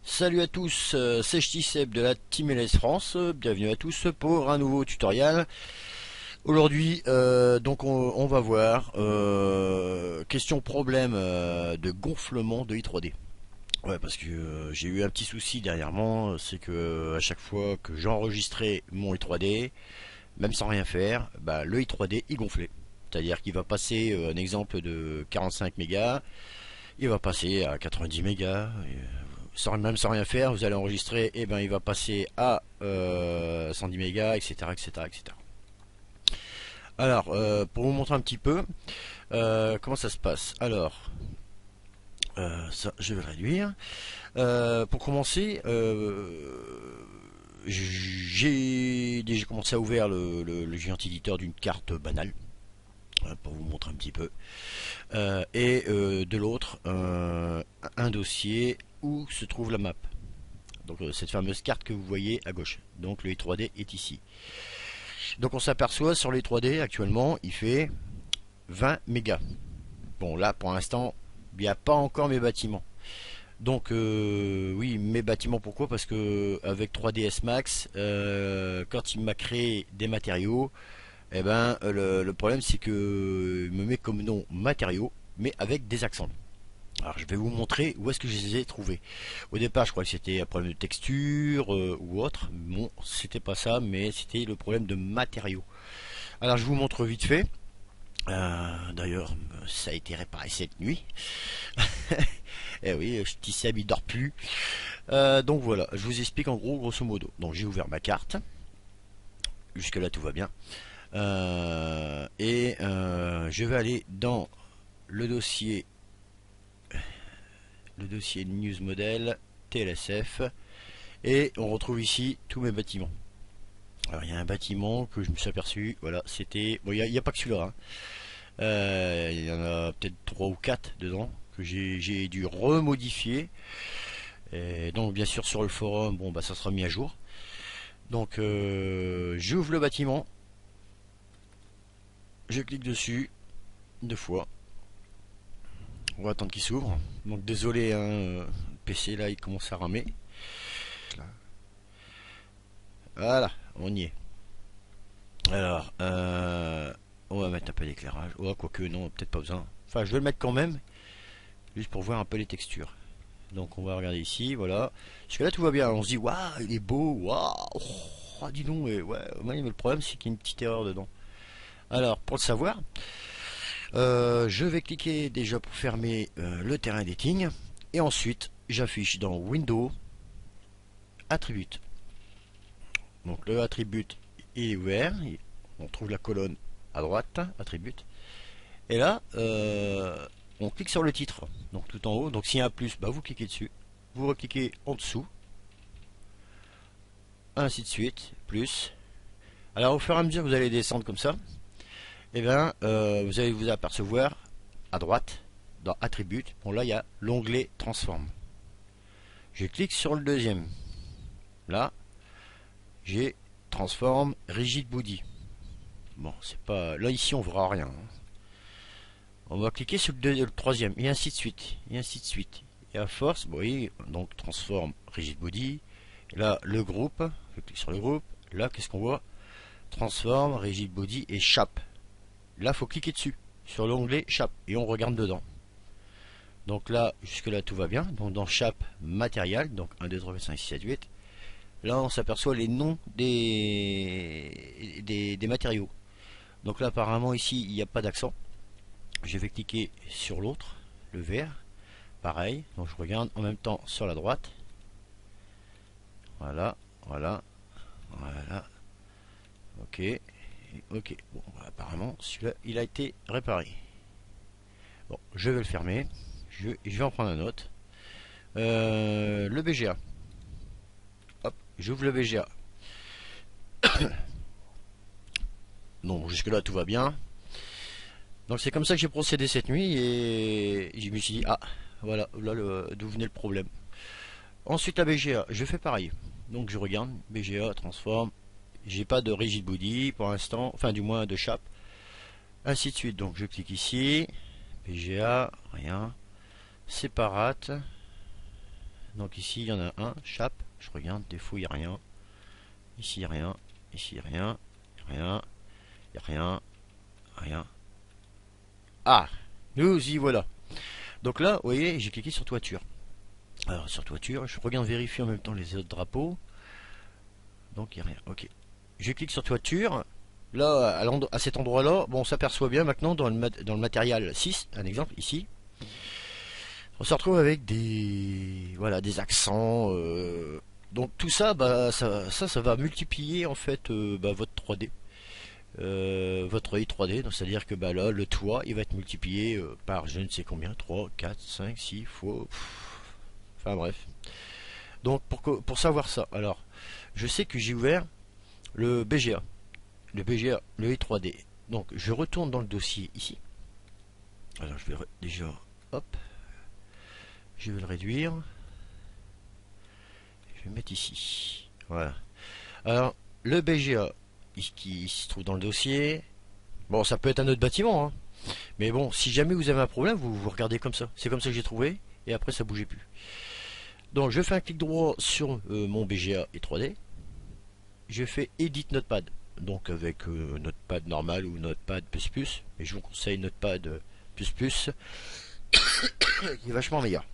Salut à tous, c'est Ch'tiseb de la Team LS France, bienvenue à tous pour un nouveau tutoriel. Aujourd'hui, on va voir question problème de gonflement de i3D. Ouais, parce que j'ai eu un petit souci dernièrement, c'est que à chaque fois que j'enregistrais mon i3D, même sans rien faire, bah, le i3D il gonflait. C'est-à-dire qu'il va passer un exemple de 45 mégas, il va passer à 90 mégas, même sans rien faire, vous allez enregistrer, et ben il va passer à 110 mégas, etc., etc., etc. Alors, pour vous montrer un petit peu comment ça se passe. Alors, ça, je vais le réduire. Pour commencer, j'ai déjà commencé à ouvrir le géant éditeur d'une carte banale pour vous montrer un petit peu. De l'autre, un dossier où se trouve la map. Donc cette fameuse carte que vous voyez à gauche. Donc le i3D est ici. Donc on s'aperçoit sur le i3D actuellement il fait 20 mégas. Bon là pour l'instant il n'y a pas encore mes bâtiments. Donc oui mes bâtiments pourquoi? Parce que avec 3ds Max quand il m'a créé des matériaux, eh ben le problème c'est que il me met comme nom matériaux mais avec des accents. Alors je vais vous montrer où est-ce que je les ai trouvés. Au départ je crois que c'était un problème de texture ou autre. Bon c'était pas ça mais c'était le problème de matériaux. Alors je vous montre vite fait. D'ailleurs ça a été réparé cette nuit. Eh oui, je tissais il dort plus. Donc voilà, je vous explique en gros grosso modo. Donc j'ai ouvert ma carte. Jusque là tout va bien. Je vais aller dans le dossier News Model TLSF et on retrouve ici tous mes bâtiments. Alors il y a un bâtiment que je me suis aperçu, voilà, c'était bon, il n'y a pas que celui-là, hein. Il y en a peut-être 3 ou 4 dedans que j'ai dû remodifier. Et donc bien sûr sur le forum, bon bah ça sera mis à jour. Donc j'ouvre le bâtiment, je clique dessus 2 fois. On va attendre qu'il s'ouvre. Donc désolé, hein, le PC là il commence à ramer. Voilà, on y est. Alors, on va mettre un peu d'éclairage. Oh, quoique non, peut-être pas besoin. Enfin, je vais le mettre quand même, juste pour voir un peu les textures. Donc, on va regarder ici, voilà. Parce que là, tout va bien. On se dit, waouh, il est beau, waouh, oh, dis donc, ouais. Mais le problème, c'est qu'il y a une petite erreur dedans. Alors, pour le savoir, je vais cliquer déjà pour fermer le terrain editing. Et ensuite, j'affiche dans Windows, Attribute. Donc, le attribute est ouvert. On trouve la colonne à droite, attribute. Et là, on clique sur le titre, donc tout en haut. Donc s'il y a un plus, bah, vous cliquez dessus. Vous recliquez en dessous. Ainsi de suite, plus. Alors au fur et à mesure que vous allez descendre comme ça, et bien, vous allez vous apercevoir à droite, dans attribute. Bon là, il y a l'onglet transform. Je clique sur le deuxième. Là, j'ai transform rigid body. Bon, c'est pas. Là ici, on verra rien, hein. On va cliquer sur le troisième, et ainsi de suite, et ainsi de suite. Et à force, vous voyez, donc transforme rigid body. Et là, le groupe, je clique sur le groupe. Là, qu'est-ce qu'on voit? Transform rigid body et shape. Là, faut cliquer dessus, sur l'onglet shape, et on regarde dedans. Donc là, jusque là, tout va bien. Donc dans shape matériel, donc 1, 2, 3, 4, 5, 6, 7, 8. Là, on s'aperçoit les noms des matériaux. Donc là, apparemment, ici, il n'y a pas d'accent. Je vais cliquer sur l'autre, le vert, pareil, donc je regarde en même temps sur la droite, voilà, ok, bon, bah, apparemment celui-là il a été réparé. Bon, je vais le fermer, je vais en prendre un autre, le BGA, hop, j'ouvre le BGA, non, jusque là tout va bien. Donc c'est comme ça que j'ai procédé cette nuit et je me suis dit, ah, voilà, là d'où venait le problème. Ensuite la BGA, je fais pareil. Donc je regarde, BGA, transforme. J'ai pas de rigid body pour l'instant, enfin du moins de chape. Ainsi de suite, donc je clique ici. BGA, rien. Séparate. Donc ici il y en a un, chape, je regarde, défaut il n'y a rien. Ici il n'y a rien, ici il n'y a rien, il n'y a rien, il n'y a rien, rien. Ah, nous y voilà. Donc là, vous voyez, j'ai cliqué sur toiture. Alors sur toiture, je regarde vérifier en même temps les autres drapeaux. Donc il n'y a rien, ok. Je clique sur toiture. Là, à cet endroit-là, bon, on s'aperçoit bien maintenant dans le matériel 6, un exemple ici. On se retrouve avec des, voilà, des accents. Donc tout ça, bah, ça va multiplier en fait bah, votre 3D. Votre œil 3D, donc c'est-à-dire que bah, là, le toit, il va être multiplié par je ne sais combien, 3, 4, 5, 6 fois... Enfin bref. Donc pour savoir ça, alors, je sais que j'ai ouvert le BGA. Le BGA, le œil 3D. Donc je retourne dans le dossier ici. Alors je vais déjà, hop, je vais le réduire. Je vais le mettre ici. Voilà. Alors, le BGA, qui se trouve dans le dossier, bon, ça peut être un autre bâtiment, hein. Mais bon, si jamais vous avez un problème, vous regardez comme ça. C'est comme ça que j'ai trouvé, et après ça bougeait plus. Donc je fais un clic droit sur mon BGA et 3D. Je fais Edit Notepad. Donc avec Notepad normal ou Notepad++, mais je vous conseille Notepad++, qui est vachement meilleur.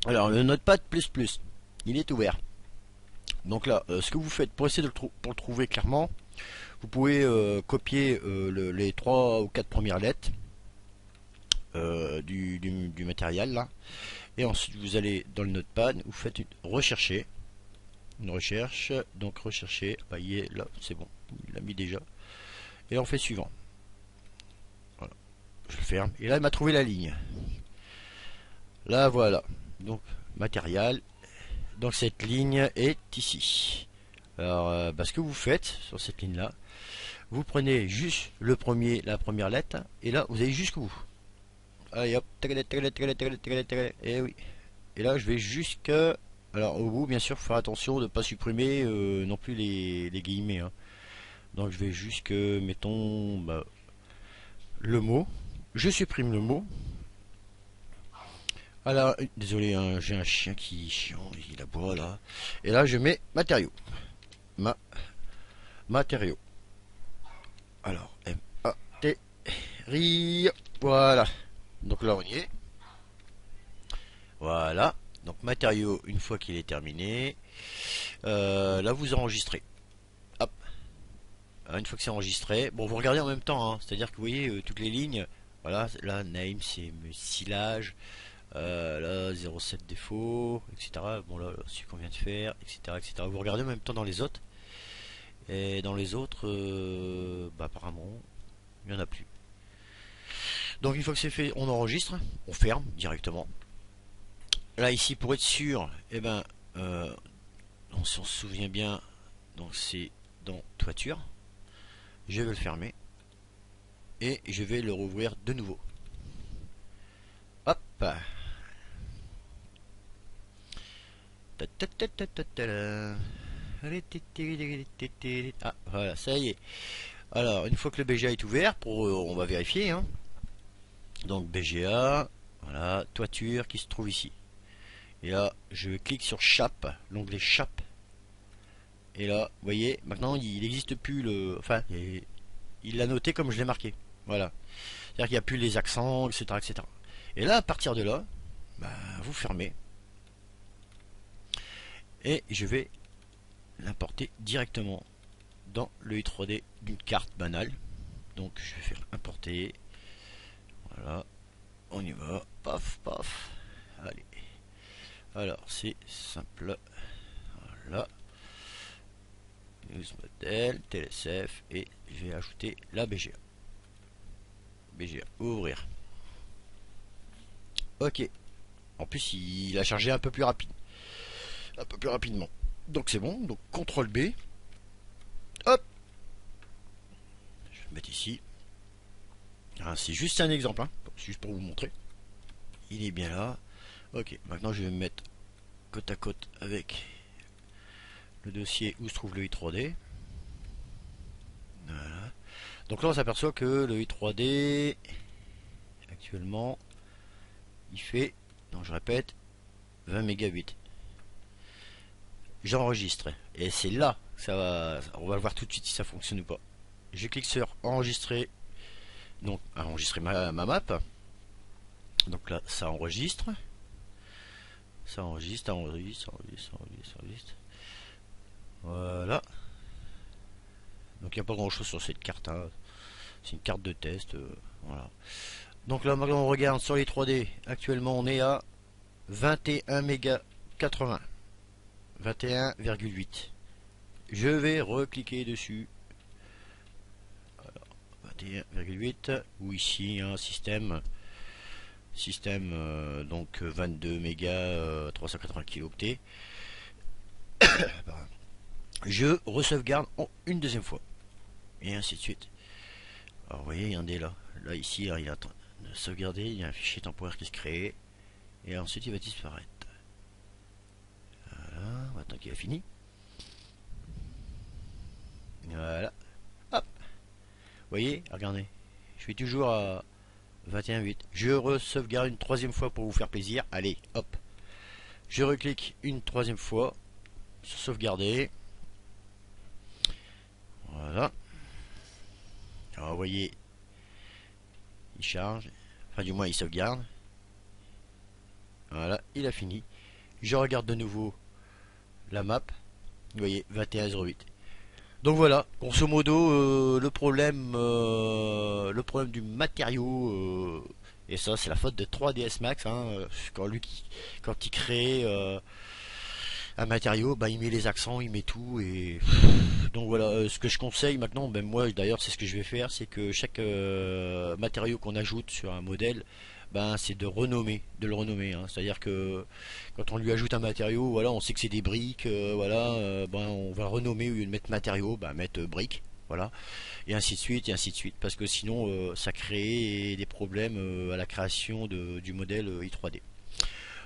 Alors le Notepad++, il est ouvert. Donc là, ce que vous faites pour essayer de pour le trouver clairement, vous pouvez copier les 3 ou 4 premières lettres du matériel là, et ensuite vous allez dans le Notepad, vous faites une recherche, donc rechercher, bah, il est là, c'est bon, il l'a mis déjà, et on fait suivant. Voilà, je le ferme, et là il m'a trouvé la ligne. Là voilà, donc matériel, donc cette ligne est ici. Alors bah, ce que vous faites sur cette ligne là, vous prenez juste la première lettre, et là vous allez jusqu'au bout. Allez hop, et oui. Et là je vais jusqu'à, alors au bout bien sûr, faut faire attention de ne pas supprimer non plus les guillemets, hein. Donc je vais jusque, mettons, bah, le mot. Je supprime le mot. Alors, désolé, hein, j'ai un chien qui chiant, il aboie là. Et là je mets matériaux. Matériaux. Alors, M-A-T-R-I. Voilà. Donc là on y est. Voilà. Donc matériaux, une fois qu'il est terminé, là vous enregistrez. Hop. Une fois que c'est enregistré, bon vous regardez en même temps, hein, c'est-à-dire que vous voyez toutes les lignes. Voilà, là name c'est silage, là 07 défaut, etc. Bon là celui qu'on vient de faire, etc., etc. Vous regardez en même temps dans les autres. Et dans les autres, bah apparemment, il n'y en a plus. Donc une fois que c'est fait, on enregistre, on ferme directement. Là ici pour être sûr, eh ben, on s'en souvient bien, donc c'est dans toiture. Je vais le fermer et je vais le rouvrir de nouveau. Hop. Ah voilà, ça y est. Alors une fois que le BGA est ouvert, on va vérifier, hein. Donc BGA, voilà, toiture qui se trouve ici. Et là, je clique sur chape, l'onglet chape. Et là, vous voyez, maintenant il n'existe plus le. Enfin, il l'a noté comme je l'ai marqué. Voilà. C'est-à-dire qu'il n'y a plus les accents, etc., etc. Et là, à partir de là, bah, vous fermez. Et je vais l'importer directement dans le i3D d'une carte banale. Donc je vais faire importer. Voilà. On y va. Paf, paf. Allez. Alors, c'est simple. Voilà. News model, TLSF, et je vais ajouter la BGA. BGA, ouvrir. Ok. En plus, il a chargé un peu plus rapide. Un peu plus rapidement. Donc c'est bon. Donc CTRL B. Hop. Je vais le mettre ici. C'est juste un exemple, hein, juste pour vous montrer. Il est bien là. Ok. Maintenant, je vais me mettre côte à côte avec le dossier où se trouve le i3D. Voilà. Donc là on s'aperçoit que le i3D actuellement il fait, donc je répète, 20 mégas 8. J'enregistre. Et c'est là que ça va. On va voir tout de suite si ça fonctionne ou pas. Je clique sur enregistrer. Donc enregistrer ma map. Donc là ça enregistre. Ça enregistre. Voilà. Donc il n'y a pas grand chose sur cette carte, hein. C'est une carte de test, voilà. Donc là maintenant on regarde sur les 3D. Actuellement on est à 21 mégas 80, 21,8. Je vais recliquer dessus. Voilà, 21,8. Ou ici un système donc 22 mégas 380 kilooctets. Je resauvegarde en une deuxième fois et ainsi de suite. Alors vous voyez, il y a un dé là. Là ici, il est en train de sauvegarder, il y a un fichier temporaire qui se crée. Et ensuite il va disparaître. Voilà, maintenant qu'il a fini. Voilà. Hop. Vous voyez, regardez. Je suis toujours à 21,8. Je resauvegarde une troisième fois pour vous faire plaisir. Allez, hop. Je reclique une troisième fois. Sur sauvegarder. Voilà. Alors vous voyez, il charge, enfin du moins il sauvegarde. Voilà, il a fini. Je regarde de nouveau la map. Vous voyez, 21,08. Donc voilà, grosso modo, le problème du matériau, et ça c'est la faute de 3ds Max, hein, quand il crée un matériau, bah, il met les accents, il met tout, et donc voilà, ce que je conseille maintenant, ben moi d'ailleurs c'est ce que je vais faire, c'est que chaque matériau qu'on ajoute sur un modèle, ben c'est de le renommer, hein. C'est-à-dire que quand on lui ajoute un matériau, voilà, on sait que c'est des briques, voilà, ben on va renommer au lieu de mettre matériau, ben mettre briques, voilà, et ainsi de suite, parce que sinon ça crée des problèmes à la création du modèle i3D.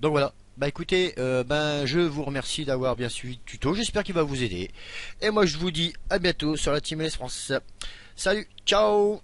Donc voilà. Bah écoutez, ben je vous remercie d'avoir bien suivi le tuto. J'espère qu'il va vous aider. Et moi je vous dis à bientôt sur la Team LS France. Salut, ciao.